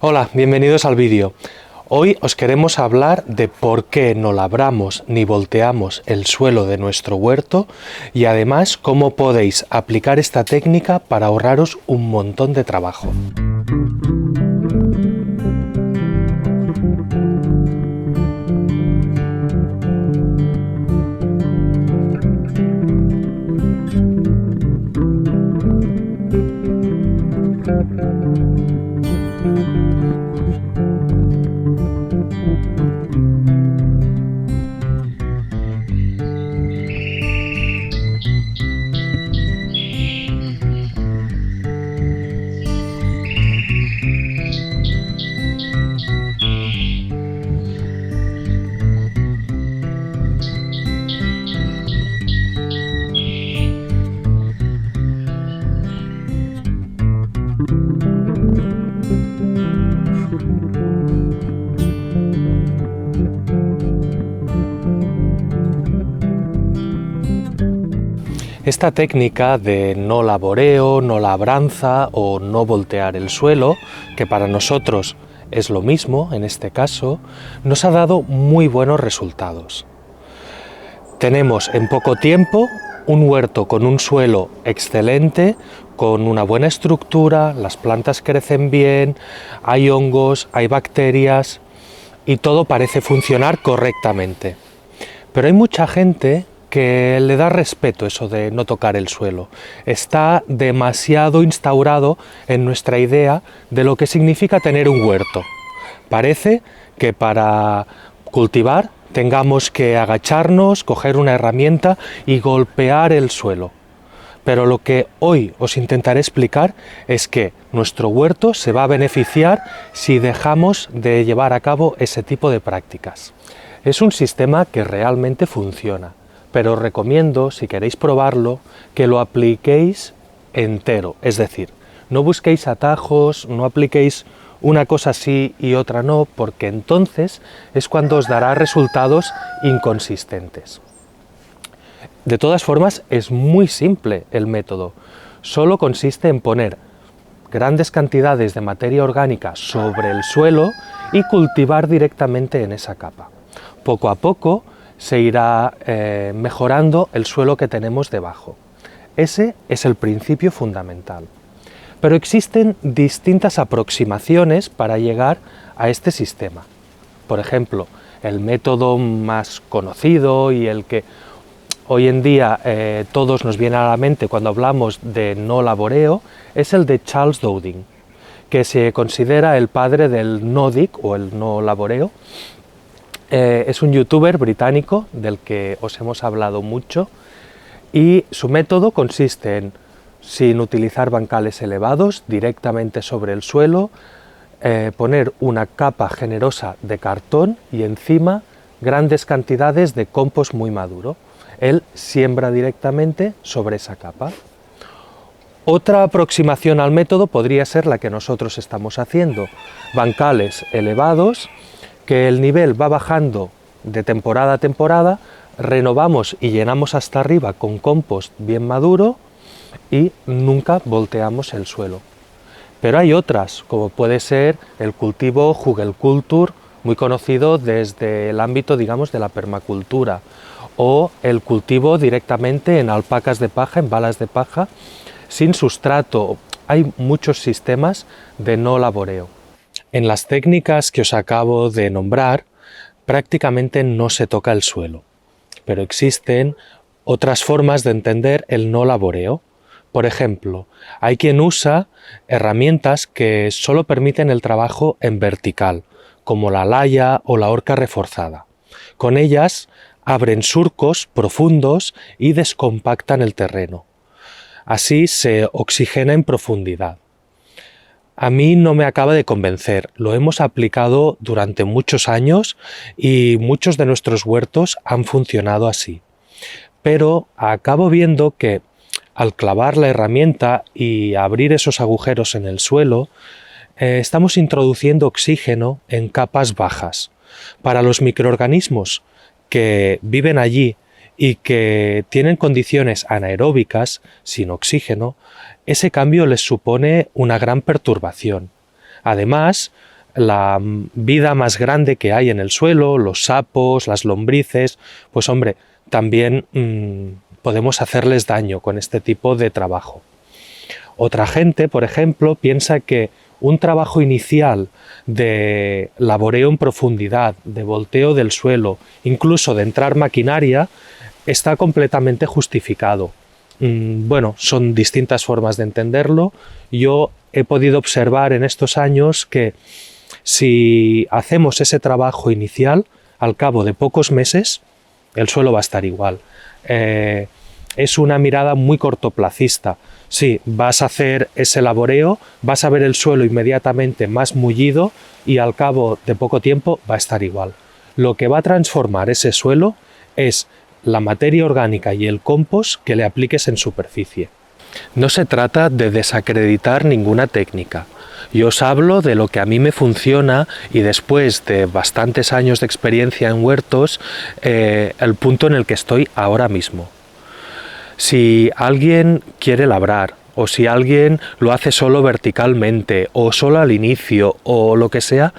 Hola, bienvenidos al vídeo. Hoy os queremos hablar de por qué no labramos ni volteamos el suelo de nuestro huerto y además cómo podéis aplicar esta técnica para ahorraros un montón de trabajo. Esta técnica de no laboreo, no labranza o no voltear el suelo, que para nosotros es lo mismo en este caso, nos ha dado muy buenos resultados. Tenemos en poco tiempo un huerto con un suelo excelente, con una buena estructura, las plantas crecen bien, hay hongos, hay bacterias y todo parece funcionar correctamente. Pero hay mucha gente que le da respeto eso de no tocar el suelo. Está demasiado instaurado en nuestra idea de lo que significa tener un huerto. Parece que para cultivar tengamos que agacharnos, coger una herramienta y golpear el suelo. Pero lo que hoy os intentaré explicar es que nuestro huerto se va a beneficiar si dejamos de llevar a cabo ese tipo de prácticas. Es un sistema que realmente funciona, pero os recomiendo, si queréis probarlo, que lo apliquéis entero, es decir, no busquéis atajos, no apliquéis una cosa sí y otra no, porque entonces es cuando os dará resultados inconsistentes. De todas formas, es muy simple el método, solo consiste en poner grandes cantidades de materia orgánica sobre el suelo y cultivar directamente en esa capa. Poco a poco se irá mejorando el suelo que tenemos debajo. Ese es el principio fundamental. Pero existen distintas aproximaciones para llegar a este sistema. Por ejemplo, el método más conocido y el que hoy en día todos nos viene a la mente cuando hablamos de no laboreo es el de Charles Dowding, que se considera el padre del no-dig o el no laboreo. Es un youtuber británico del que os hemos hablado mucho y su método consiste en, sin utilizar bancales elevados, directamente sobre el suelo, poner una capa generosa de cartón y encima grandes cantidades de compost muy maduro. Él siembra directamente sobre esa capa. Otra aproximación al método podría ser la que nosotros estamos haciendo, bancales elevados, que el nivel va bajando de temporada a temporada, renovamos y llenamos hasta arriba con compost bien maduro y nunca volteamos el suelo. Pero hay otras, como puede ser el cultivo Hugelkultur, muy conocido desde el ámbito, digamos, de la permacultura, o el cultivo directamente en alpacas de paja, en balas de paja, sin sustrato. Hay muchos sistemas de no laboreo. En las técnicas que os acabo de nombrar, prácticamente no se toca el suelo, pero existen otras formas de entender el no laboreo. Por ejemplo, hay quien usa herramientas que solo permiten el trabajo en vertical, como la laya o la horca reforzada. Con ellas abren surcos profundos y descompactan el terreno. Así se oxigena en profundidad. A mí no me acaba de convencer, lo hemos aplicado durante muchos años y muchos de nuestros huertos han funcionado así. Pero acabo viendo que al clavar la herramienta y abrir esos agujeros en el suelo, estamos introduciendo oxígeno en capas bajas. Para los microorganismos que viven allí y que tienen condiciones anaeróbicas, sin oxígeno, ese cambio les supone una gran perturbación. Además, la vida más grande que hay en el suelo, los sapos, las lombrices, pues hombre, también podemos hacerles daño con este tipo de trabajo. Otra gente, por ejemplo, piensa que un trabajo inicial de laboreo en profundidad, de volteo del suelo, incluso de entrar maquinaria, está completamente justificado. Bueno, son distintas formas de entenderlo. Yo he podido observar en estos años que si hacemos ese trabajo inicial, al cabo de pocos meses, el suelo va a estar igual. Es una mirada muy cortoplacista. Sí, vas a hacer ese laboreo, vas a ver el suelo inmediatamente más mullido y al cabo de poco tiempo va a estar igual. Lo que va a transformar ese suelo es la materia orgánica y el compost que le apliques en superficie. No se trata de desacreditar ninguna técnica. Yo os hablo de lo que a mí me funciona y después de bastantes años de experiencia en huertos, el punto en el que estoy ahora mismo. Si alguien quiere labrar o si alguien lo hace solo verticalmente o solo al inicio o lo que sea,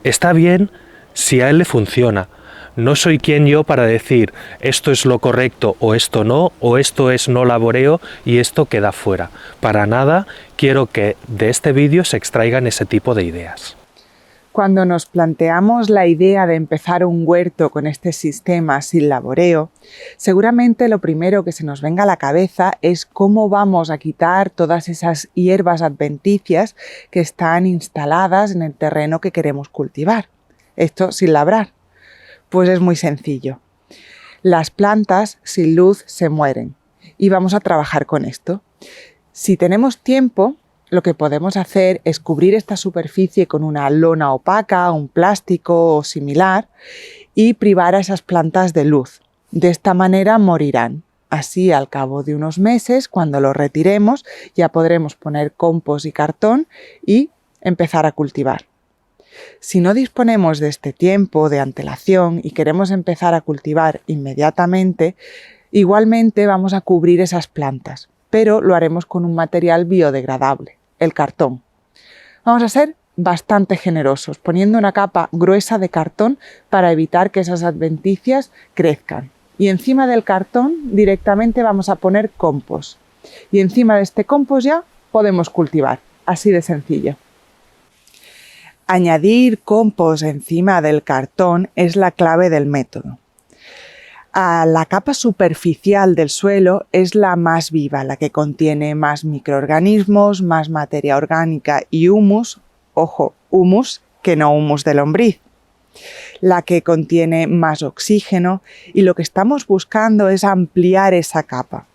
está bien si a él le funciona. No soy quien yo para decir esto es lo correcto o esto no, o esto es no laboreo y esto queda fuera. Para nada quiero que de este vídeo se extraigan ese tipo de ideas. Cuando nos planteamos la idea de empezar un huerto con este sistema sin laboreo, seguramente lo primero que se nos venga a la cabeza es cómo vamos a quitar todas esas hierbas adventicias que están instaladas en el terreno que queremos cultivar. Esto sin labrar. Pues es muy sencillo. Las plantas sin luz se mueren y vamos a trabajar con esto. Si tenemos tiempo, lo que podemos hacer es cubrir esta superficie con una lona opaca, un plástico o similar y privar a esas plantas de luz. De esta manera morirán. Así, al cabo de unos meses, cuando lo retiremos, ya podremos poner compost y cartón y empezar a cultivar. Si no disponemos de este tiempo de antelación y queremos empezar a cultivar inmediatamente, igualmente vamos a cubrir esas plantas, pero lo haremos con un material biodegradable, el cartón. Vamos a ser bastante generosos, poniendo una capa gruesa de cartón para evitar que esas adventicias crezcan. Y encima del cartón directamente vamos a poner compost. Y encima de este compost ya podemos cultivar, así de sencillo. Añadir compost encima del cartón es la clave del método. La capa superficial del suelo es la más viva, la que contiene más microorganismos, más materia orgánica y humus, ojo, humus que no humus de lombriz, la que contiene más oxígeno y lo que estamos buscando es ampliar esa capa.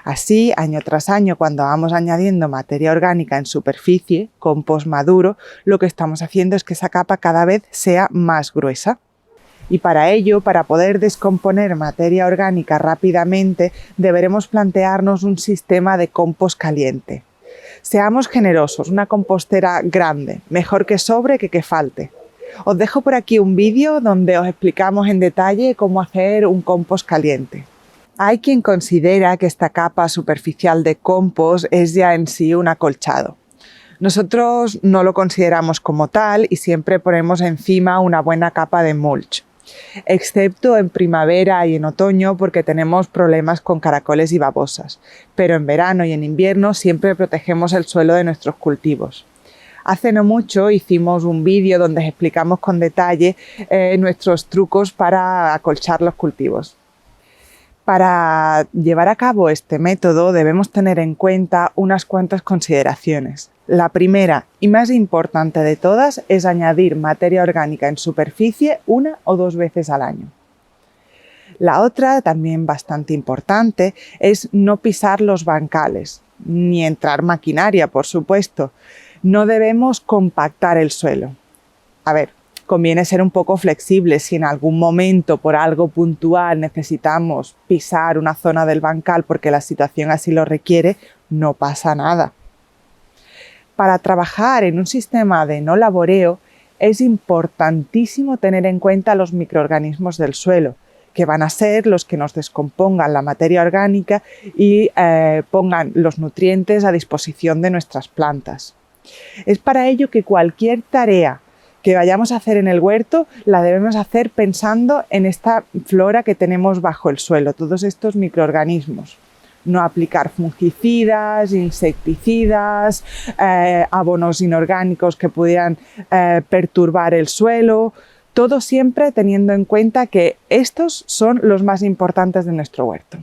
Así, año tras año, cuando vamos añadiendo materia orgánica en superficie, compost maduro, lo que estamos haciendo es que esa capa cada vez sea más gruesa. Y para ello, para poder descomponer materia orgánica rápidamente, deberemos plantearnos un sistema de compost caliente. Seamos generosos, una compostera grande, mejor que sobre que falte. Os dejo por aquí un vídeo donde os explicamos en detalle cómo hacer un compost caliente. Hay quien considera que esta capa superficial de compost es ya en sí un acolchado. Nosotros no lo consideramos como tal y siempre ponemos encima una buena capa de mulch, excepto en primavera y en otoño porque tenemos problemas con caracoles y babosas, pero en verano y en invierno siempre protegemos el suelo de nuestros cultivos. Hace no mucho hicimos un vídeo donde explicamos con detalle nuestros trucos para acolchar los cultivos. Para llevar a cabo este método debemos tener en cuenta unas cuantas consideraciones. La primera y más importante de todas es añadir materia orgánica en superficie 1 o 2 veces al año. La otra, también bastante importante, es no pisar los bancales, ni entrar maquinaria, por supuesto. No debemos compactar el suelo. A ver, conviene ser un poco flexible. Si en algún momento, por algo puntual, necesitamos pisar una zona del bancal porque la situación así lo requiere, no pasa nada. Para trabajar en un sistema de no laboreo, es importantísimo tener en cuenta los microorganismos del suelo, que van a ser los que nos descompongan la materia orgánica y pongan los nutrientes a disposición de nuestras plantas. Es para ello que cualquier tarea que vayamos a hacer en el huerto la debemos hacer pensando en esta flora que tenemos bajo el suelo, todos estos microorganismos. No aplicar fungicidas, insecticidas, abonos inorgánicos que pudieran perturbar el suelo. Todo siempre teniendo en cuenta que estos son los más importantes de nuestro huerto.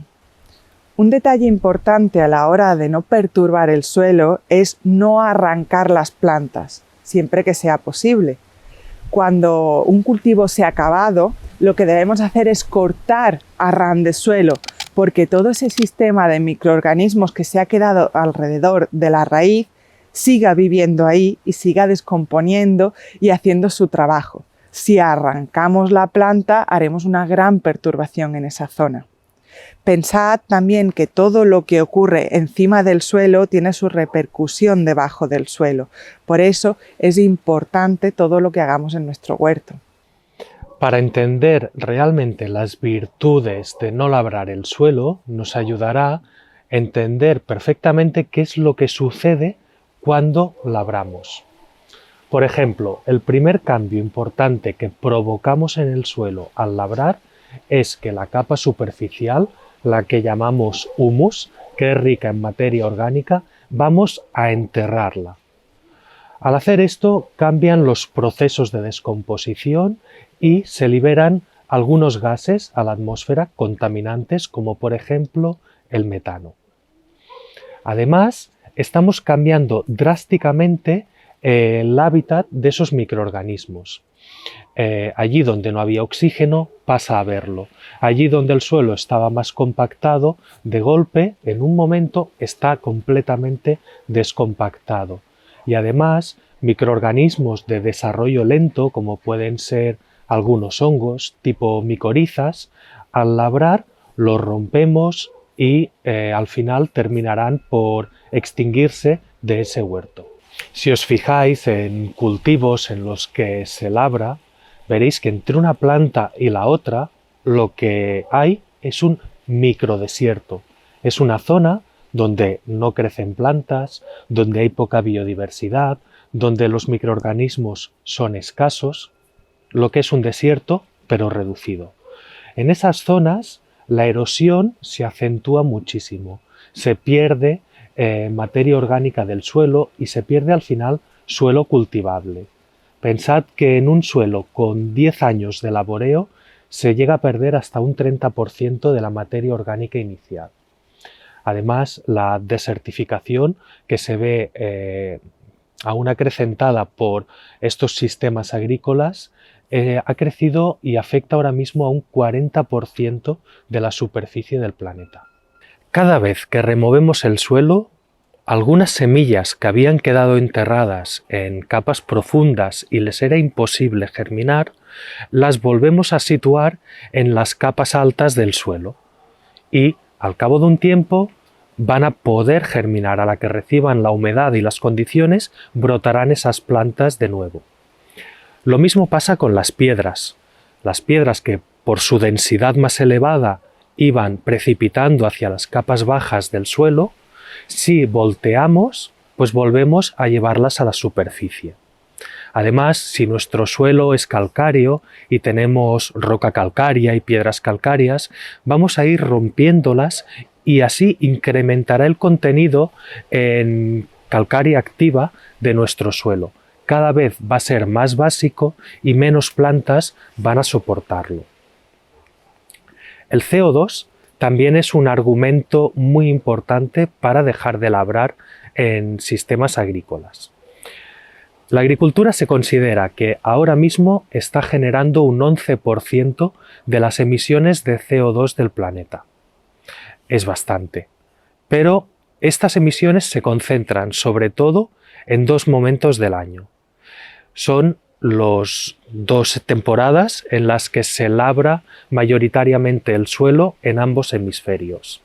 Un detalle importante a la hora de no perturbar el suelo es no arrancar las plantas, siempre que sea posible. Cuando un cultivo se ha acabado, lo que debemos hacer es cortar a ras de suelo, porque todo ese sistema de microorganismos que se ha quedado alrededor de la raíz siga viviendo ahí y siga descomponiendo y haciendo su trabajo. Si arrancamos la planta, haremos una gran perturbación en esa zona. Pensad también que todo lo que ocurre encima del suelo tiene su repercusión debajo del suelo. Por eso es importante todo lo que hagamos en nuestro huerto. Para entender realmente las virtudes de no labrar el suelo, nos ayudará a entender perfectamente qué es lo que sucede cuando labramos. Por ejemplo, el primer cambio importante que provocamos en el suelo al labrar es que la capa superficial, la que llamamos humus, que es rica en materia orgánica, vamos a enterrarla. Al hacer esto cambian los procesos de descomposición y se liberan algunos gases a la atmósfera contaminantes, como por ejemplo el metano. Además, estamos cambiando drásticamente el hábitat de esos microorganismos. Allí donde no había oxígeno pasa a haberlo. Allí donde el suelo estaba más compactado, de golpe, en un momento, está completamente descompactado. Y además, microorganismos de desarrollo lento, como pueden ser algunos hongos tipo micorizas, al labrar los rompemos y al final terminarán por extinguirse de ese huerto. Si os fijáis en cultivos en los que se labra, veréis que entre una planta y la otra lo que hay es un microdesierto. Es una zona donde no crecen plantas, donde hay poca biodiversidad, donde los microorganismos son escasos, lo que es un desierto pero reducido. En esas zonas la erosión se acentúa muchísimo, se pierde materia orgánica del suelo y se pierde al final suelo cultivable. Pensad que en un suelo con 10 años de laboreo se llega a perder hasta un 30% de la materia orgánica inicial. Además, la desertificación que se ve aún acrecentada por estos sistemas agrícolas ha crecido y afecta ahora mismo a un 40% de la superficie del planeta. Cada vez que removemos el suelo, algunas semillas que habían quedado enterradas en capas profundas y les era imposible germinar, las volvemos a situar en las capas altas del suelo y al cabo de un tiempo van a poder germinar. A la que reciban la humedad y las condiciones, brotarán esas plantas de nuevo. Lo mismo pasa con las piedras. Las piedras que por su densidad más elevada iban precipitando hacia las capas bajas del suelo, si volteamos, pues volvemos a llevarlas a la superficie. Además, si nuestro suelo es calcáreo y tenemos roca calcárea y piedras calcáreas, vamos a ir rompiéndolas y así incrementará el contenido en calcárea activa de nuestro suelo. Cada vez va a ser más básico y menos plantas van a soportarlo. El CO2 también es un argumento muy importante para dejar de labrar en sistemas agrícolas. La agricultura se considera que ahora mismo está generando un 11% de las emisiones de CO2 del planeta. Es bastante, pero estas emisiones se concentran sobre todo en dos momentos del año. Son las dos temporadas en las que se labra mayoritariamente el suelo en ambos hemisferios.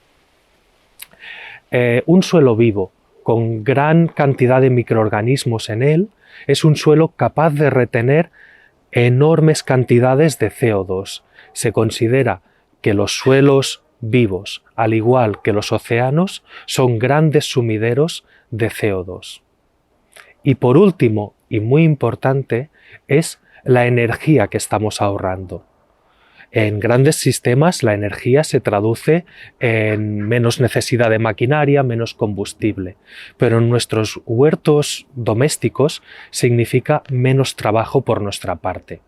Un suelo vivo con gran cantidad de microorganismos en él es un suelo capaz de retener enormes cantidades de CO2. Se considera que los suelos vivos, al igual que los océanos, son grandes sumideros de CO2. Y por último, y muy importante, es la energía que estamos ahorrando. En grandes sistemas la energía se traduce en menos necesidad de maquinaria, menos combustible, pero en nuestros huertos domésticos significa menos trabajo por nuestra parte.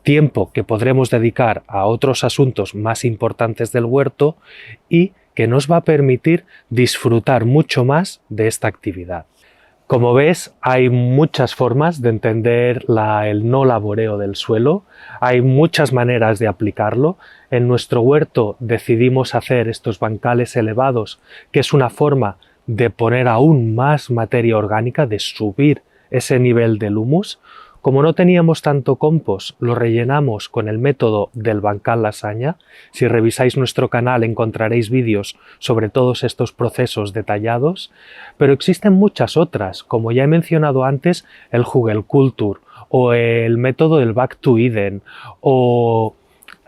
Tiempo que podremos dedicar a otros asuntos más importantes del huerto y que nos va a permitir disfrutar mucho más de esta actividad. Como ves, hay muchas formas de entender el no laboreo del suelo, hay muchas maneras de aplicarlo. En nuestro huerto decidimos hacer estos bancales elevados, que es una forma de poner aún más materia orgánica, de subir ese nivel del humus. Como no teníamos tanto compost, lo rellenamos con el método del bancal lasaña. Si revisáis nuestro canal encontraréis vídeos sobre todos estos procesos detallados, pero existen muchas otras, como ya he mencionado antes, el Hugelkultur, o el método del Back to Eden, o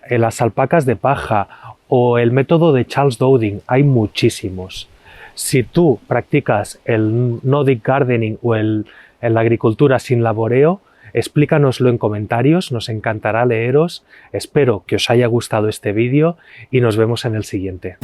las alpacas de paja, o el método de Charles Dowding. Hay muchísimos. Si tú practicas el Nordic Gardening o la agricultura sin laboreo, explícanoslo en comentarios, nos encantará leeros. Espero que os haya gustado este vídeo y nos vemos en el siguiente.